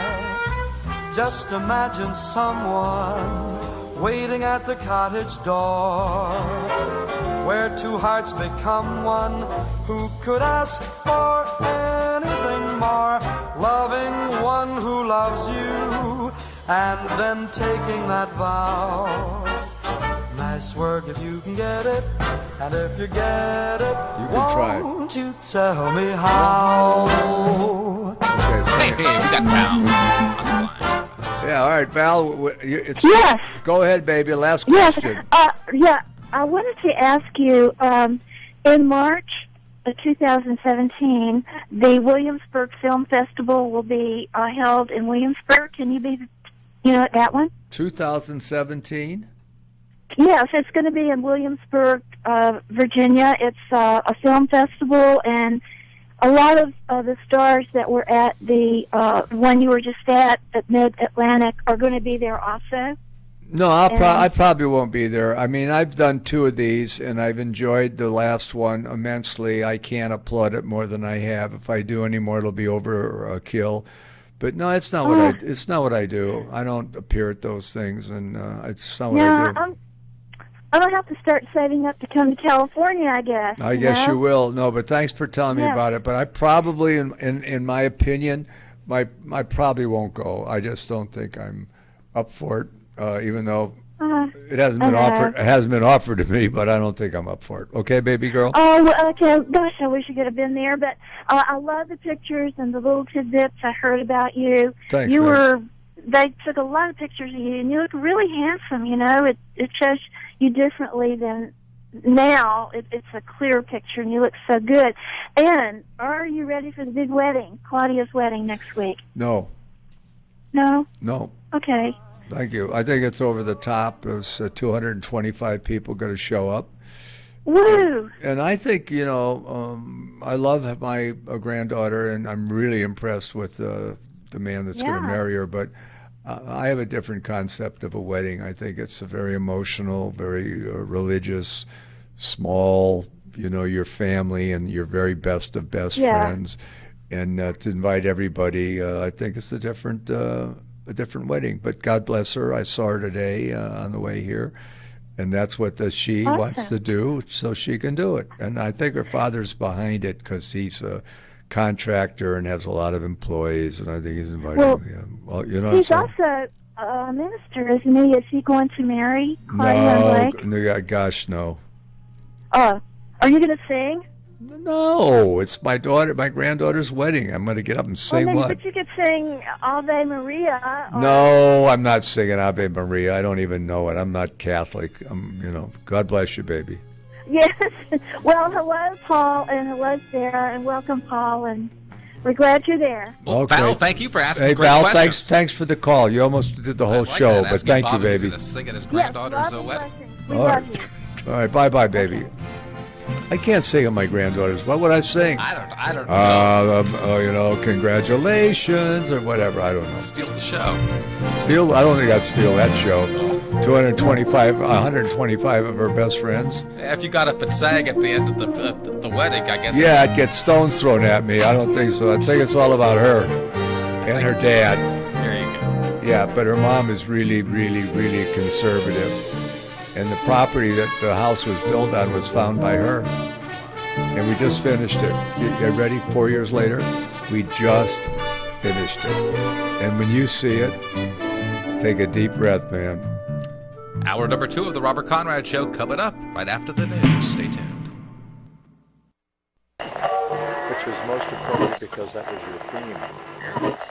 Just imagine someone waiting at the cottage door, where two hearts become one. Who could ask for anything more? Loving one who loves you, and then taking that vow. Nice work if you can get it, and if you get it, You can try it. won't you tell me how? Okay, so Hey, we got Val. Yeah, all right, Val. Yes. Go ahead, baby. Last Yes. question. Yeah. I wanted to ask you, in March of 2017, the Williamsburg Film Festival will be held in Williamsburg. Can you be, at that one? 2017. Yes, it's going to be in Williamsburg, Virginia. It's a film festival, and a lot of the stars that were at the one you were just at Mid-Atlantic are going to be there also. No, I probably won't be there. I mean, I've done 2 of these, and I've enjoyed the last one immensely. I can't applaud it more than I have. If I do any more, it'll be overkill. But no, it's not what I do. I don't appear at those things, and it's not what I do. I'm going to have to start saving up to come to California, I guess. I guess you will. No, but thanks for telling me about it. But I probably, in my opinion, I probably won't go. I just don't think I'm up for it. Even though it hasn't been offered. It hasn't been offered to me, but I don't think I'm up for it. Okay, baby girl. Oh, well, okay. Gosh, I wish you could have been there. But I love the pictures and the little tidbits I heard about you. Thanks. They took a lot of pictures of you, and you look really handsome. It shows you differently than now. It's a clear picture, and you look so good. And are you ready for the big wedding, Claudia's wedding next week? No. No. No. Okay. Thank you. I think it's over the top. There's 225 people going to show up. Woo! And I think, I love my granddaughter, and I'm really impressed with the man that's going to marry her. But I have a different concept of a wedding. I think it's a very emotional, very religious, small, your family and your very best of best friends. And to invite everybody, I think it's a different wedding. But God bless her. I saw her today on the way here. And that's what she wants to do, so she can do it. And I think her father's behind it because he's a contractor and has a lot of employees, and I think he's invited he's also a minister, isn't he? Is he going to marry Claudia Blake? No, gosh, no. Are you going to sing? No, it's my granddaughter's wedding. I'm going to get up and sing what? But you could sing Ave Maria. No, I'm not singing Ave Maria. I don't even know it. I'm not Catholic. God bless you, baby. Yes. Well, hello, Paul, and hello, Sarah, and welcome, Paul, and we're glad you're there. Well, okay. Val, thank you for asking great Val, questions. thanks for the call. You almost did the whole show, but thank you, baby. To sing at his granddaughter's wedding. We love you. All right, bye-bye, baby. I can't sing at my granddaughter's. What would I sing? I don't know. Congratulations or whatever. I don't know. Steal the show. I don't think I'd steal that show. 125 of her best friends. If you got up and sang at the end of the wedding, I guess. Yeah, I'd get stones thrown at me. I don't think so. I think it's all about her and her dad. There you go. Yeah, but her mom is really, really, really conservative. And the property that the house was built on was found by her. And we just finished it. You ready? 4 years later, we just finished it. And when you see it, take a deep breath, man. Hour number 2 of the Robert Conrad Show coming up right after the news. Stay tuned. Which was most appropriate because that was your theme.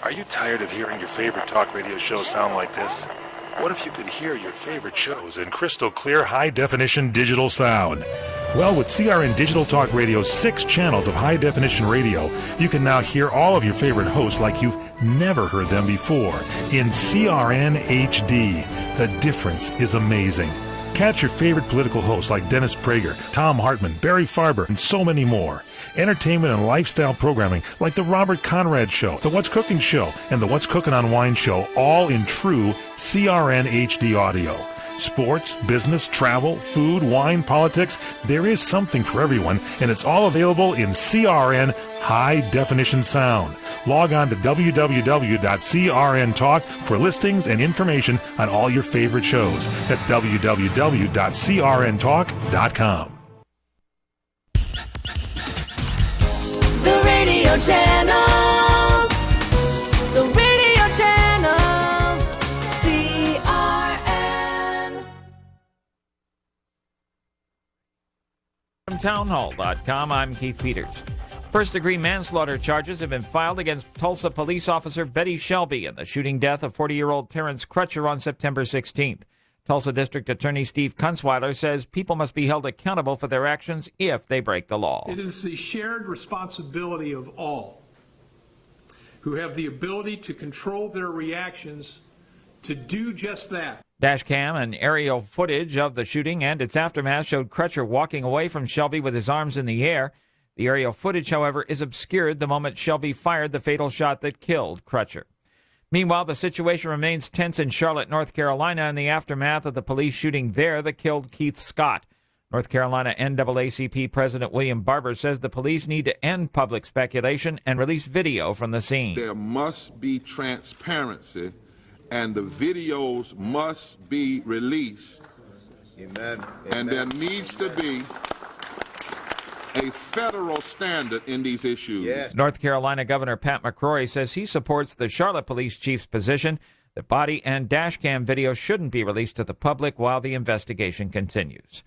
Are you tired of hearing your favorite talk radio show sound like this? What if you could hear your favorite shows in crystal clear, high-definition digital sound? Well, with CRN Digital Talk Radio's 6 channels of high-definition radio, you can now hear all of your favorite hosts like you've never heard them before in CRN HD. The difference is amazing. Catch your favorite political hosts like Dennis Prager, Tom Hartman, Barry Farber, and so many more. Entertainment and lifestyle programming like The Robert Conrad Show, The What's Cooking Show, and The What's Cooking on Wine Show, all in true CRN HD audio. Sports, business, travel, food, wine, politics, there is something for everyone, and it's all available in CRN High Definition Sound. Log on to www.CRN Talk for listings and information on all your favorite shows. That's www.crntalk.com. The radio channels. The radio channels. CRN. From townhall.com, I'm Keith Peters. First-degree manslaughter charges have been filed against Tulsa police officer Betty Shelby in the shooting death of 40-year-old Terrence Crutcher on September 16th. Tulsa District Attorney Steve Kunzweiler says people must be held accountable for their actions if they break the law. It is the shared responsibility of all who have the ability to control their reactions to do just that. Dashcam and aerial footage of the shooting and its aftermath showed Crutcher walking away from Shelby with his arms in the air. The aerial footage, however, is obscured the moment Shelby fired the fatal shot that killed Crutcher. Meanwhile, the situation remains tense in Charlotte, North Carolina, in the aftermath of the police shooting there that killed Keith Scott. North Carolina NAACP President William Barber says the police need to end public speculation and release video from the scene. There must be transparency, and the videos must be released. Amen. And there needs to be a federal standard in these issues. Yes. North Carolina Governor Pat McCrory says he supports the Charlotte police chief's position that body and dashcam video shouldn't be released to the public while the investigation continues.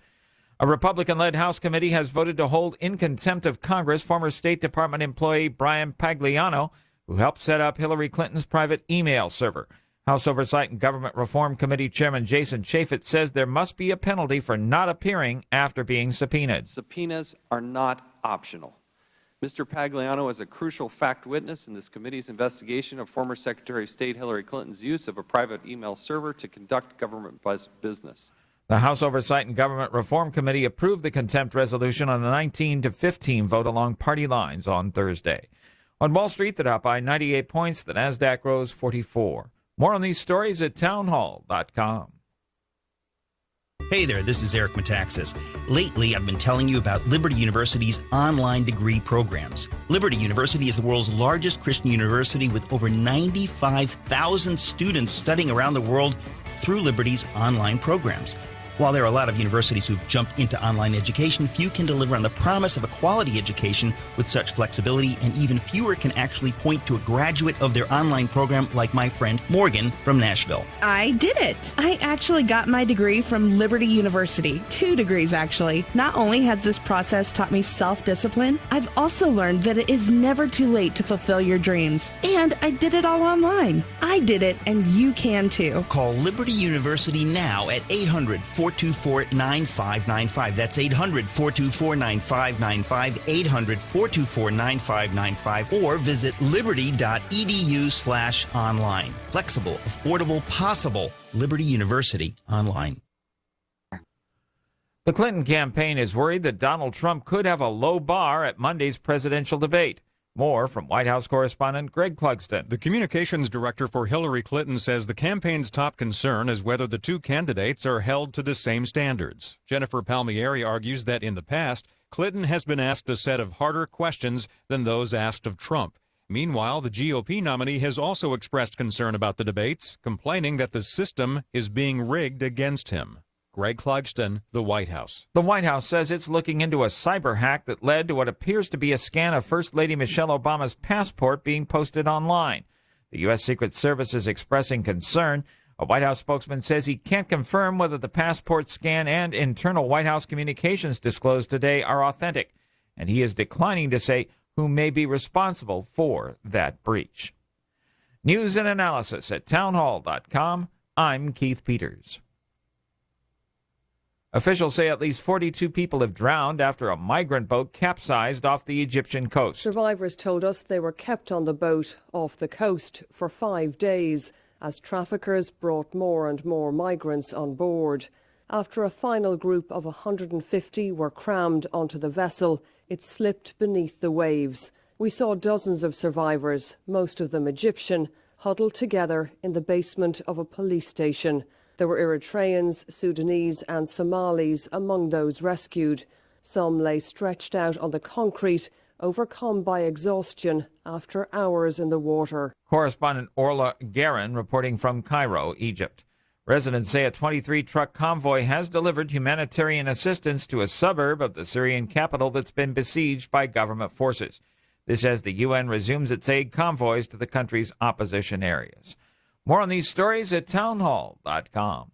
A Republican-led House committee has voted to hold in contempt of Congress former State Department employee Brian Pagliano, who helped set up Hillary Clinton's private email server. House Oversight and Government Reform Committee Chairman Jason Chaffetz says there must be a penalty for not appearing after being subpoenaed. Subpoenas are not optional. Mr. Pagliano is a crucial fact witness in this committee's investigation of former Secretary of State Hillary Clinton's use of a private email server to conduct government business. The House Oversight and Government Reform Committee approved the contempt resolution on a 19-15 vote along party lines on Thursday. On Wall Street, the Dow up by 98 points, the Nasdaq rose 44. More on these stories at townhall.com. Hey there, this is Eric Metaxas. Lately, I've been telling you about Liberty University's online degree programs. Liberty University is the world's largest Christian university with over 95,000 students studying around the world through Liberty's online programs. While there are a lot of universities who've jumped into online education, few can deliver on the promise of a quality education with such flexibility, and even fewer can actually point to a graduate of their online program like my friend Morgan from Nashville. I did it. I actually got my degree from Liberty University. 2 degrees, actually. Not only has this process taught me self-discipline, I've also learned that it is never too late to fulfill your dreams. And I did it all online. I did it, and you can too. Call Liberty University now at 800-424-9595. That's 800-424-9595, 800-424-9595, or visit liberty.edu/online. Flexible, affordable, possible. Liberty University online. The Clinton campaign is worried that Donald Trump could have a low bar at Monday's presidential debate. More from White House correspondent Greg Clugston. The communications director for Hillary Clinton says the campaign's top concern is whether the two candidates are held to the same standards. Jennifer Palmieri argues that in the past, Clinton has been asked a set of harder questions than those asked of Trump. Meanwhile, the GOP nominee has also expressed concern about the debates, complaining that the system is being rigged against him. Greg Clugston, the White House. The White House says it's looking into a cyber hack that led to what appears to be a scan of First Lady Michelle Obama's passport being posted online. The U.S. Secret Service is expressing concern. A White House spokesman says he can't confirm whether the passport scan and internal White House communications disclosed today are authentic, and he is declining to say who may be responsible for that breach. News and analysis at townhall.com. I'm Keith Peters. Officials say at least 42 people have drowned after a migrant boat capsized off the Egyptian coast. Survivors told us they were kept on the boat off the coast for 5 days as traffickers brought more and more migrants on board. After a final group of 150 were crammed onto the vessel, it slipped beneath the waves. We saw dozens of survivors, most of them Egyptian, huddled together in the basement of a police station. There were Eritreans, Sudanese and Somalis among those rescued. Some lay stretched out on the concrete, overcome by exhaustion after hours in the water. Correspondent Orla Guerin reporting from Cairo, Egypt. Residents say a 23-truck convoy has delivered humanitarian assistance to a suburb of the Syrian capital that's been besieged by government forces. This as the UN resumes its aid convoys to the country's opposition areas. More on these stories at townhall.com.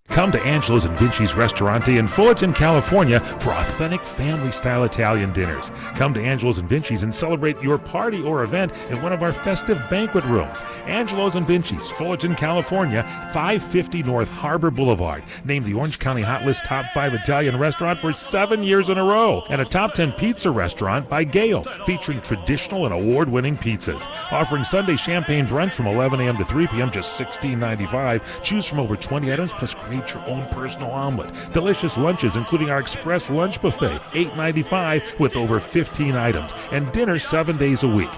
Come to Angela's and Vinci's Restaurante in Fullerton, California for authentic family-style Italian dinners. Come to Angela's and Vinci's and celebrate your party or event in one of our festive banquet rooms. Angelo's and Vinci's, Fullerton, California, 550 North Harbor Boulevard. Named the Orange County Hot List Top 5 Italian restaurant for 7 years in a row. And a Top 10 pizza restaurant by Gale, featuring traditional and award-winning pizzas. Offering Sunday champagne brunch from 11 a.m. to 3 p.m., just $16.95. Choose from over 20 items, plus create your own personal omelet. Delicious lunches, including our express lunch buffet, $8.95 with over 15 items. And dinner 7 days a week.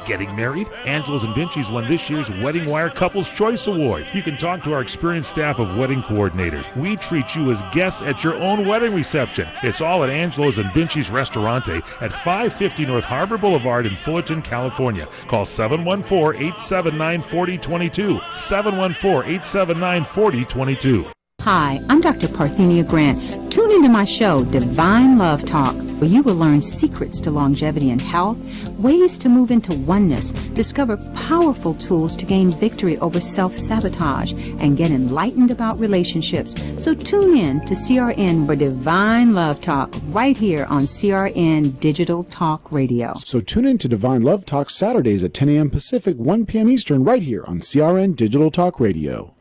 Getting married? Angela's and Vinci's won this year's Wedding Wire Couples Choice Award. You can talk to our experienced staff of wedding coordinators. We treat you as guests at your own wedding reception. It's all at Angela's and Vinci's Restaurante at 550 North Harbor Boulevard in Fullerton, California. Call 714-879-4022. 714-879-4022. Hi, I'm Dr. Parthenia Grant. Tune into my show, Divine Love Talk, where you will learn secrets to longevity and health, ways to move into oneness, discover powerful tools to gain victory over self-sabotage, and get enlightened about relationships. So tune in to CRN for Divine Love Talk right here on CRN Digital Talk Radio. So tune in to Divine Love Talk Saturdays at 10 a.m. Pacific, 1 p.m. Eastern right here on CRN Digital Talk Radio.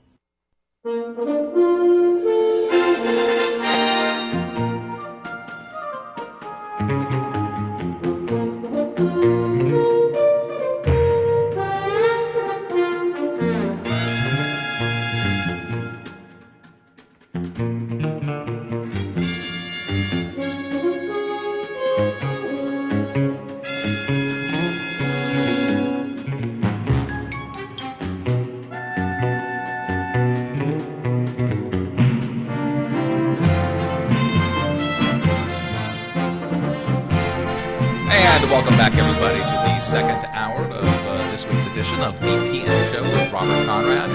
And welcome back, everybody, to the second hour of this week's edition of the PM Show with Robert Conrad.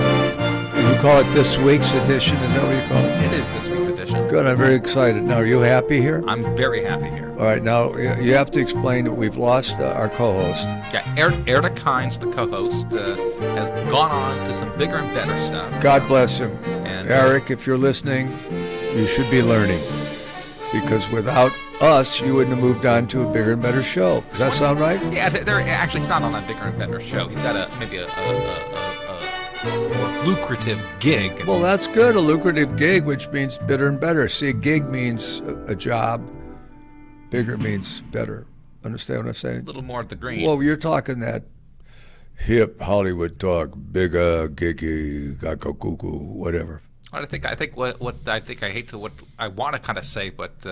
You call it this week's edition? Is that what you call it? It is this week's edition. Good. I'm very excited. Now, are you happy here? I'm very happy here. All right. Now, you have to explain that we've lost our co-host. Yeah, Erda Kynes, the co-host, has gone on to some bigger and better stuff. God bless him. And Eric, if you're listening, you should be learning. Because without us, you wouldn't have moved on to a bigger and better show. Does that sound right? Yeah, actually, it's not on a bigger and better show. He's got maybe a lucrative gig. Well, that's good, a lucrative gig, which means bitter and better. See, a gig means a job. Bigger means better. Understand what I'm saying? A little more at the green. Well, you're talking that hip Hollywood talk, bigger, giggy, gaga-goo-goo, whatever. I think what I hate to what I want to kind of say, but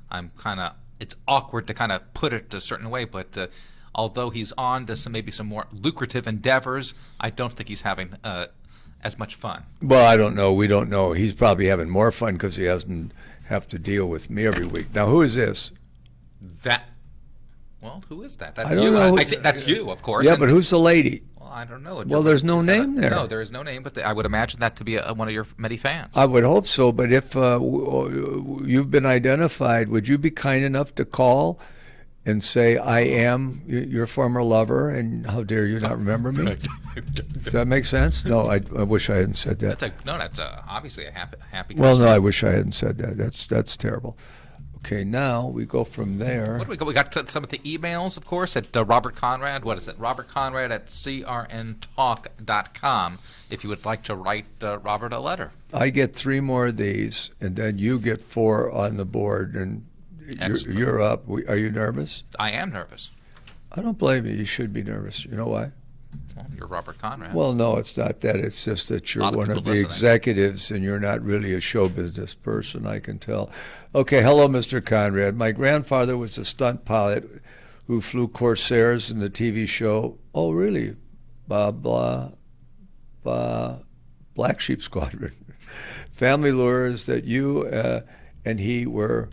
I'm kind of, it's awkward to kind of put it a certain way. But although he's on to maybe some more lucrative endeavors, I don't think he's having as much fun. Well, I don't know. We don't know. He's probably having more fun because he doesn't have to deal with me every week. Now, who is this? Well, who is that? That's I don't you. know. I say that's you, of course. Yeah, but who's the lady? Well, I don't know. Well, there's no name there. No, there is no name, but I would imagine that to be one of your many fans. I would hope so, but if you've been identified, would you be kind enough to call and say, I am your former lover, and how dare you not remember me? Does that make sense? No, I wish I hadn't said that. That's obviously a happy Well, no, I wish I hadn't said that. That's terrible. Okay, now we go from there. What do we got? We got some of the emails, of course, at Robert Conrad. What is it? Robert Conrad at crntalk.com if you would like to write Robert a letter. I get 3 more of these, and then you get 4 on the board, and you're up. Are you nervous? I am nervous. I don't blame you. You should be nervous. You know why? Well, you're Robert Conrad. Well, no, it's not that. It's just that you're one of the listening. executives and you're not really a show business person, I can tell. Okay, hello, Mr. Conrad. My grandfather was a stunt pilot who flew Corsairs in the TV show. Oh, really? Black Sheep Squadron. Family lures that you and he were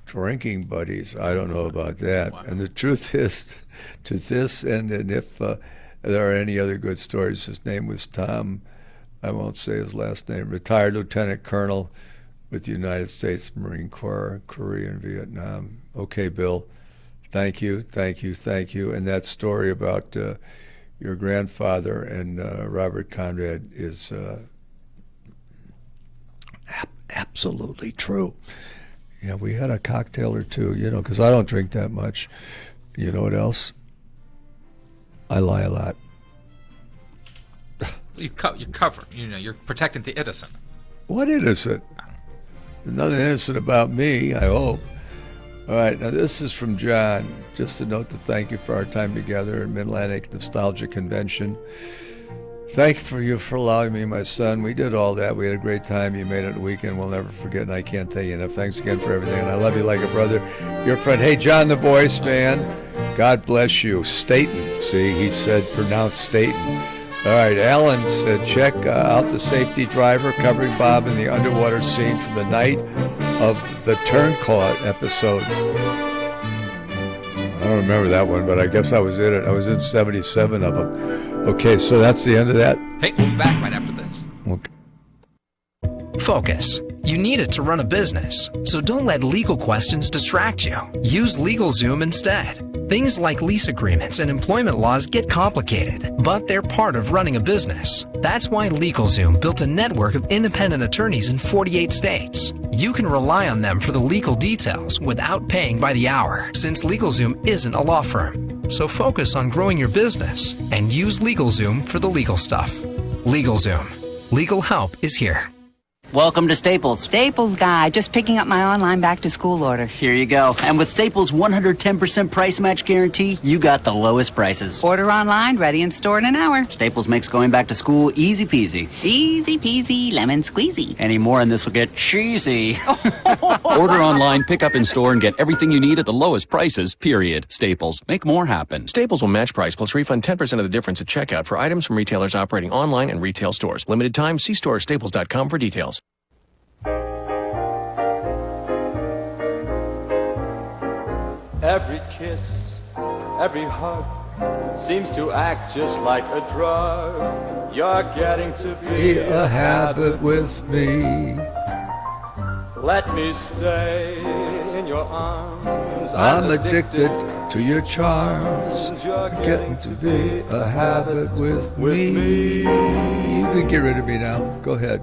drinking buddies. I don't know about that. Wow. And the truth is, to this, and if there are any other good stories, his name was Tom, I won't say his last name, retired Lieutenant Colonel with the United States Marine Corps, Korea and Vietnam. Okay, Bill, thank you. And that story about your grandfather and Robert Conrad is absolutely true. Yeah, we had a cocktail or two, because I don't drink that much. You know what else? I lie a lot. You cover. You're protecting the innocent. What innocent? There's nothing innocent about me, I hope. All right, now this is from John. Just a note to thank you for our time together at Mid-Atlantic Nostalgia Convention. Thank you for allowing me, my son. We did all that. We had a great time. You made it a weekend we'll never forget, and I can't thank you enough. Thanks again for everything, and I love you like a brother. Your friend. Hey, John the Voice, man. God bless you. Staten. See, he said pronounce Staten. All right, Alan said check out the safety driver covering Bob in the underwater scene from the night of the Turncoat episode. I don't remember that one, but I guess I was in it. I was in 77 of them. Okay, so that's the end of that. Hey, we'll be back right after this. Okay. Focus. You need it to run a business, so don't let legal questions distract you. Use LegalZoom instead. Things like lease agreements and employment laws get complicated, but they're part of running a business. That's why LegalZoom built a network of independent attorneys in 48 states. You can rely on them for the legal details without paying by the hour, since LegalZoom isn't a law firm. So focus on growing your business and use LegalZoom for the legal stuff. LegalZoom. Legal help is here. Welcome to Staples. Staples guy, just picking up my online back-to-school order. Here you go. And with Staples' 110% price match guarantee, you got the lowest prices. Order online, ready in store in an hour. Staples makes going back to school easy peasy. Easy peasy, lemon squeezy. Any more and this will get cheesy. Order online, pick up in store, and get everything you need at the lowest prices, period. Staples. Make more happen. Staples will match price plus refund 10% of the difference at checkout for items from retailers operating online and retail stores. Limited time. See store or staples.com for details. Every kiss, every hug seems to act just like a drug. You're getting to be a habit with me. Let me stay in your arms. I'm addicted to your charms. You're getting to be a habit with me. You can get rid of me now. Go ahead.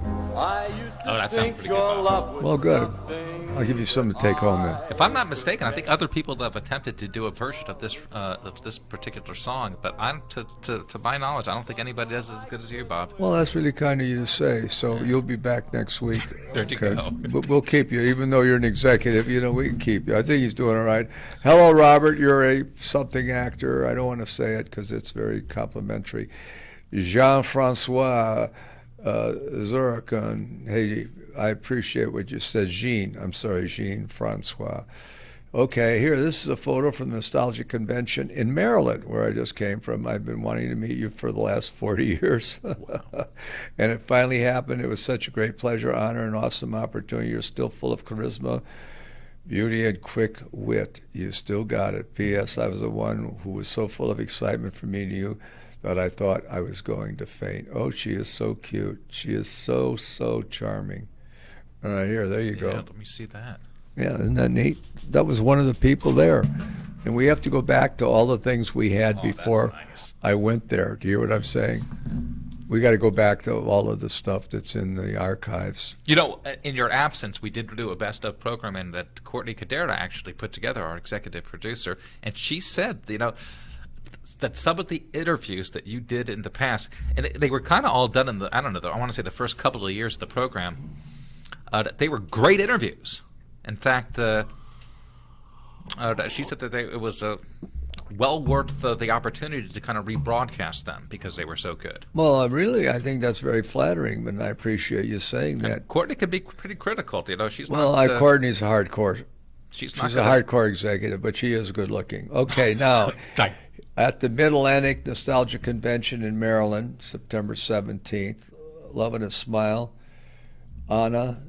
That sounds pretty good. Well, good. I'll give you something to take home then. If I'm not mistaken, I think other people have attempted to do a version of this particular song, but to my knowledge, I don't think anybody does it as good as you, Bob. Well, that's really kind of you to say. So you'll be back next week. There you go. But we'll keep you, even though you're an executive. We can keep you. I think he's doing all right. Hello, Robert. You're a something actor. I don't want to say it because it's very complimentary. Jean-Francois Zurich. Hey, I appreciate what you said, Jean-Francois. Okay, here, this is a photo from the Nostalgia Convention in Maryland, where I just came from. I've been wanting to meet you for the last 40 years. Wow. And it finally happened. It was such a great pleasure, honor, and awesome opportunity. You're still full of charisma, beauty, and quick wit. You still got it. P.S. I was the one who was so full of excitement for meeting you that I thought I was going to faint. Oh, she is so cute. She is so, so charming. All right, here, there you go. Let me see that. Yeah, isn't that neat? That was one of the people there. And we have to go back to all the things we had before I went there. Do you hear what I'm saying? We got to go back to all of the stuff that's in the archives. In your absence, we did do a best of program, and that Courtney Cadera actually put together, our executive producer, and she said, that some of the interviews that you did in the past, and they were kind of all done in I want to say the first couple of years of the program, they were great interviews. In fact, she said that it was well worth the opportunity to kind of rebroadcast them because they were so good. Well, really, I think that's very flattering, and I appreciate you saying that. And Courtney could be pretty critical. She's well, not. Courtney's a hardcore. She's a hardcore executive, but she is good looking. Okay, now at the Mid-Atlantic Nostalgia Convention in Maryland, September 17th, Love and a Smile, Anna,